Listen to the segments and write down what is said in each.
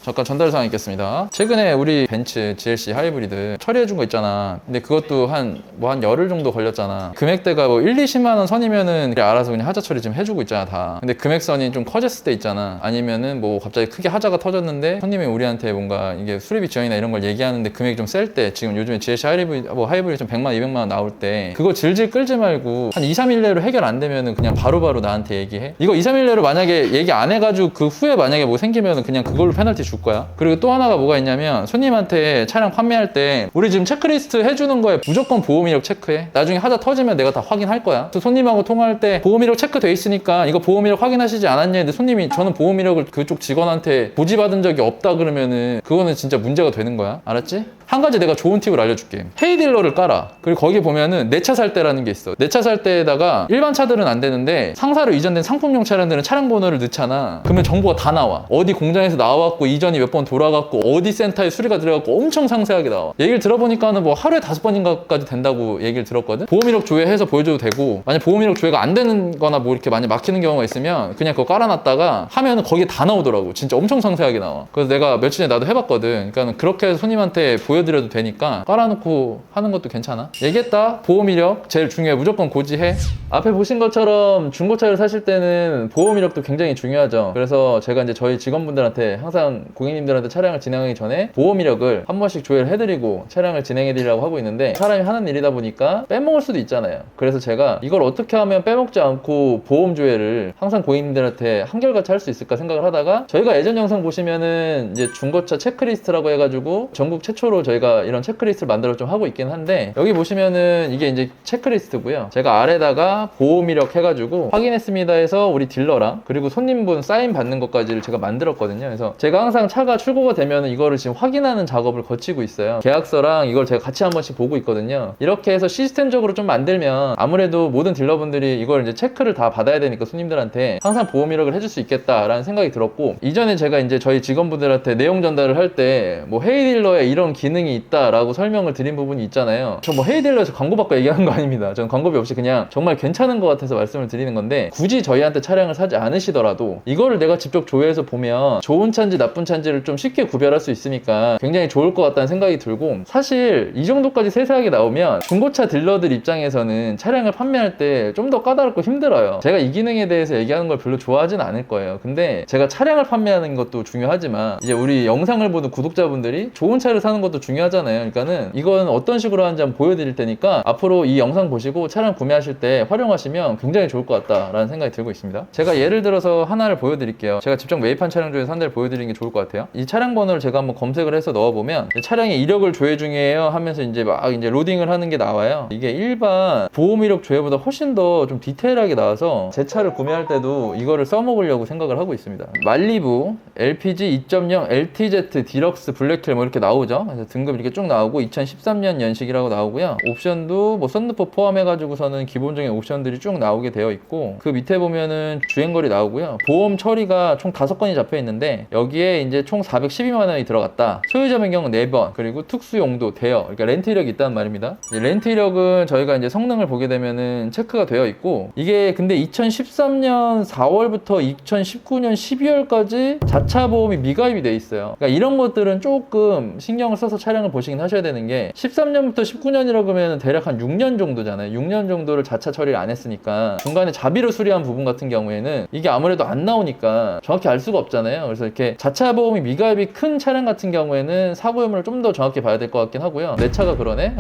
잠깐 전달사항 있겠습니다. 최근에 우리 벤츠 GLC 하이브리드 처리해준 거 있잖아. 근데 그것도 한 열흘 정도 걸렸잖아. 금액대가 뭐 1, 20만 원 선이면은 알아서 그냥 하자 처리 좀 해주고 있잖아, 다. 근데 금액선이 좀 커졌을 때 있잖아. 아니면은 뭐 갑자기 크게 하자가 터졌는데 손님이 우리한테 뭔가 이게 수리비 지원이나 이런 걸 얘기하는데 금액이 좀 셀 때, 지금 요즘에 GLC 하이브리드 좀 100만, 200만 원 나올 때 그거 질질 끌지 말고 한 2, 3일 내로 해결 안 되면은 그냥 바로바로 나한테 얘기해. 이거 2, 3일 내로 만약에 얘기 안 해가지고 그 후에 만약에 뭐 생기면은 그냥 그걸로 페널티 줄 거야. 그리고 또 하나가 뭐가 있냐면, 손님한테 차량 판매할 때 우리 지금 체크리스트 해주는 거에 무조건 보험 이력 체크해. 나중에 하자 터지면 내가 다 확인할 거야. 그래서 손님하고 통화할 때 보험 이력 체크돼 있으니까 이거 보험 이력 확인하시지 않았냐 근데 손님이 저는 보험 이력을 그쪽 직원한테 고지받은 적이 없다 그러면은 그거는 진짜 문제가 되는 거야. 알았지? 한 가지 내가 좋은 팁을 알려줄게. 헤이딜러를 깔아. 그리고 거기 보면은 내 차 살 때라는 게 있어. 내 차 살 때에다가 일반 차들은 안 되는데 상사로 이전된 상품용 차량들은 차량 번호를 넣잖아. 그러면 정보가 다 나와. 어디 공장에서 나와갖고 이전이 몇 번 돌아갔고 어디 센터에 수리가 들어갔고 엄청 상세하게 나와. 얘기를 들어보니까는 뭐 하루에 5번인가까지 된다고 얘기를 들었거든. 보험 이력 조회해서 보여줘도 되고, 만약 보험 이력 조회가 안 되는 거나 뭐 이렇게 많이 막히는 경우가 있으면 그냥 그거 깔아놨다가 하면은 거기에 다 나오더라고. 진짜 엄청 상세하게 나와. 그래서 내가 며칠 전에 나도 해봤거든. 그러니까 그렇게 해서 손님한테 보여드려도 되니까 깔아놓고 하는 것도 괜찮아. 얘기했다. 보험 이력 제일 중요해. 무조건 고지해. 앞에 보신 것처럼 중고차를 사실 때는 보험 이력도 굉장히 중요하죠. 그래서 제가 이제 저희 직원분들한테 항상 고객님들한테 차량을 진행하기 전에 보험 이력을 한 번씩 조회를 해드리고 차량을 진행해드리려고 하고 있는데, 사람이 하는 일이다 보니까 빼먹을 수도 있잖아요. 그래서 제가 이걸 어떻게 하면 빼먹지 않고 보험 조회를 항상 고객님들한테 한결같이 할 수 있을까 생각을 하다가, 저희가 예전 영상 보시면은 이제 중고차 체크리스트라고 해가지고 전국 최초로 저희가 이런 체크리스트를 만들어 좀 하고 있긴 한데, 여기 보시면은 이게 이제 체크리스트고요. 제가 아래다가 보험 이력 해가지고 확인했습니다 해서 우리 딜러랑 그리고 손님분 사인 받는 것까지를 제가 만들었거든요. 그래서 제가 항상 차가 출고가 되면 이거를 지금 확인하는 작업을 거치고 있어요. 계약서랑 이걸 제가 같이 한 번씩 보고 있거든요. 이렇게 해서 시스템적으로 좀 만들면 아무래도 모든 딜러분들이 이걸 이제 체크를 다 받아야 되니까 손님들한테 항상 보험 이력을 해줄 수 있겠다라는 생각이 들었고, 이전에 제가 이제 저희 직원분들한테 내용 전달을 할 때 뭐 헤이딜러에 이런 기능이 있다라고 설명을 드린 부분이 있잖아요. 저 뭐 헤이딜러에서 광고 받고 얘기하는 거 아닙니다. 저는 광고비 없이 그냥 정말 괜찮은 것 같아서 말씀을 드리는 건데, 굳이 저희한테 차량을 사지 않으시더라도 이거를 내가 직접 조회해서 보면 좋은 차인지 나쁜 차인지를 좀 쉽게 구별할 수 있으니까 굉장히 좋을 것 같다는 생각이 들고, 사실 이 정도까지 세세하게 나오면 중고차 딜러들 입장에서는 차량을 판매할 때 좀 더 까다롭고 힘들어요. 제가 이 기능에 대해서 얘기하는 걸 별로 좋아하진 않을 거예요. 근데 제가 차량을 판매하는 것도 중요하지만 이제 우리 영상을 보는 구독자분들이 좋은 차를 사는 것도 중요하잖아요. 그러니까는 이건 어떤 식으로 하는지 한번 보여드릴 테니까 앞으로 이 영상 보시고 차량 구매하실 때 활용하시면 굉장히 좋을 것 같다라는 생각이 들고 있습니다. 제가 예를 들어서 하나를 보여드릴게요. 제가 직접 매입한 차량 중에서 한 대를 보여드리는 게 좋을 것 같아요. 이 차량 번호를 제가 한번 검색을 해서 넣어보면 차량의 이력을 조회 중이에요 하면서 이제 막 이제 로딩을 하는 게 나와요. 이게 일반 보험 이력 조회보다 훨씬 더 좀 디테일하게 나와서 제 차를 구매할 때도 이거를 써먹으려고 생각을 하고 있습니다. 말리부 LPG 2.0 LTZ 디럭스 블랙힐 뭐 이렇게 나오죠. 그래서 등급 이렇게 쭉 나오고 2013년 연식이라고 나오고요. 옵션도 뭐 썬루프 포함해가지고서는 기본적인 옵션들이 쭉 나오게 되어 있고, 그 밑에 보면은 주행거리 나오고요. 보험 처리가 총 5건이 잡혀 있는데 여기에 이제 총 412만 원이 들어갔다. 소유자 변경은 4번, 그리고 특수 용도 대여, 그러니까 렌트 이력이 있다는 말입니다. 렌트 이력은 저희가 이제 성능을 보게 되면은 체크가 되어 있고, 이게 근데 2013년 4월부터 2019년 12월까지 자차 보험이 미가입이 돼 있어요. 그러니까 이런 것들은 조금 신경을 써서 차량을 보시긴 하셔야 되는 게, 13년부터 19년이라고 하면 대략 한 6년 정도잖아요. 6년 정도를 자차 처리를 안 했으니까 중간에 자비로 수리한 부분 같은 경우에는 이게 아무래도 안 나오니까 정확히 알 수가 없잖아요. 그래서 이렇게 자차 보험이 미가입이 큰 차량 같은 경우에는 사고 유무를 좀 더 정확히 봐야 될 것 같긴 하고요. 내 차가 그러네.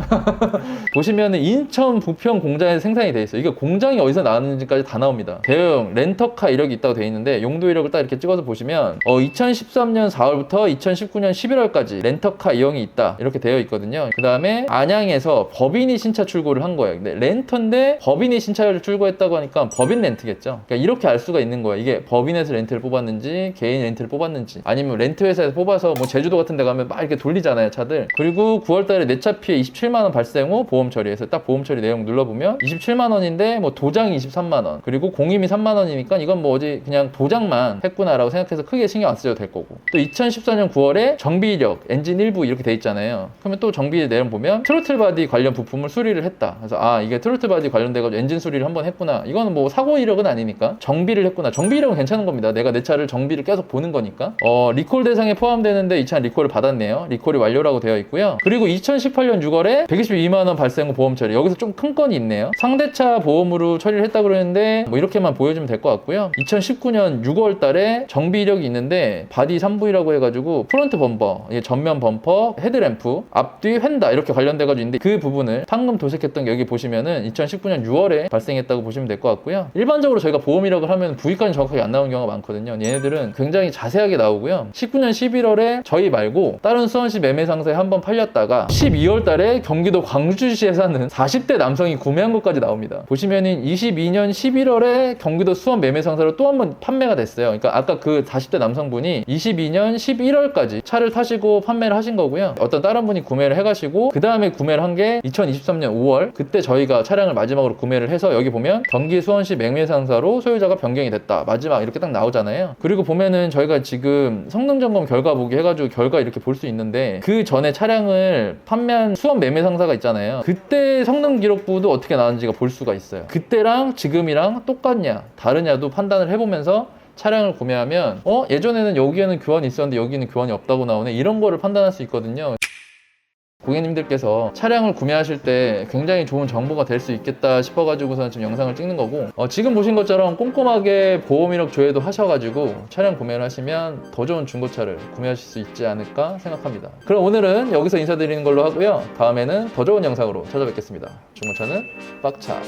보시면은 인천 부평 공장에서 생산이 돼 있어요. 이게 공장이 어디서 나왔는지까지 다 나옵니다. 대형 렌터카 이력이 있다고 돼 있는데 용도 이력을 딱 이렇게 찍어서 보시면 2013년 4월부터 2019년 11월까지 렌터카 이용이 있다 이렇게 되어 있거든요. 그 다음에 안양에서 법인이 신차 출고를 한 거예요. 근데 렌터인데 법인이 신차를 출고했다고 하니까 법인 렌트겠죠. 그러니까 이렇게 알 수가 있는 거예요. 이게 법인에서 렌트를 뽑았는지 개인 렌트를 뽑았는지, 아니면 렌트 회사에서 뽑아서 뭐 제주도 같은 데 가면 막 이렇게 돌리잖아요, 차들. 그리고 9월달에 내 차 피해 27만 원 발생 후 보험 처리해서 딱 보험 처리 내용 눌러보면 27만 원인데 뭐 도장이 23만 원, 그리고 공임이 3만 원이니까 이건 뭐 어디 그냥 도장만 했구나라고 생각해서 크게 신경 안 쓰셔도 될 거고, 또 2014년 9월에 정비 이력 엔진 일부 이렇게 돼 있잖아요. 그러면 또 정비 내용 보면 트로틀 바디 관련 부품을 수리를 했다. 그래서 아, 이게 트로틀 바디 관련돼가지고 엔진 수리를 한번 했구나. 이거는 뭐 사고 이력은 아니니까 정비를 했구나. 정비 이력은 괜찮은 겁니다. 내가 내 차를 정비를 계속 보는 거니까. 리콜 대상에 포함되는데 이 차는 리콜을 받았네요. 리콜이 완료라고 되어 있고요. 그리고 2018년 6월에 122만 원 발생 후 보험 처리. 여기서 좀 큰 건이 있네요. 상대차 보험으로 처리를 했다고 그러는데 뭐 이렇게만 보여주면 될 것 같고요. 2019년 6월 달에 정비 이력이 있는데 바디 3부이라고 해가지고 프론트 범퍼, 전면 범퍼, 헤드램프, 앞뒤 휀다 이렇게 관련돼가지고 있는데 그 부분을 판금 도색했던 게 여기 보시면은 2019년 6월에 발생했다고 보시면 될 것 같고요. 일반적으로 저희가 보험 이력을 하면 부위까지 정확하게 안 나오는 경우가 많거든요. 얘네들은 굉장히 자세하게 나오고요. 19년 11월에 저희 말고 다른 수원시 매매상사에 한번 팔렸다가 12월 달에 경기도 광주시에 사는 40대 남성이 구매한 것까지 나옵니다. 보시면은 22년 11월에 경기도 수원 매매상사로 또 한 번 판매가 됐어요. 그러니까 아까 그 40대 남성분이 22년 11월까지 차를 타시고 판매를 하신 거고요. 어떤 다른 분이 구매를 해가시고 그 다음에 구매를 한 게 2023년 5월 그때 저희가 차량을 마지막으로 구매를 해서 여기 보면 경기 수원시 매매상사로 소유자가 변경이 됐다. 마지막 이렇게 딱 나오잖아요. 그리고 보면은 저희가 지금 성능점검 결과 보기 해가지고 결과 이렇게 볼 수 있는데 그 전에 차량을 판매한 수원 매매상사가 있잖아요. 그때 성능 기록부도 어떻게 나왔는지가 볼 수가 있어요. 그때랑 지금이랑 똑같냐 다르냐도 판단을 해보면서 차량을 구매하면 예전에는 여기에는 교환이 있었는데 여기는 교환이 없다고 나오네 이런 거를 판단할 수 있거든요. 고객님들께서 차량을 구매하실 때 굉장히 좋은 정보가 될 수 있겠다 싶어가지고서는 지금 영상을 찍는 거고 지금 보신 것처럼 꼼꼼하게 보험 이력 조회도 하셔가지고 차량 구매를 하시면 더 좋은 중고차를 구매하실 수 있지 않을까 생각합니다. 그럼 오늘은 여기서 인사드리는 걸로 하고요. 다음에는 더 좋은 영상으로 찾아뵙겠습니다. 중고차는 빡차.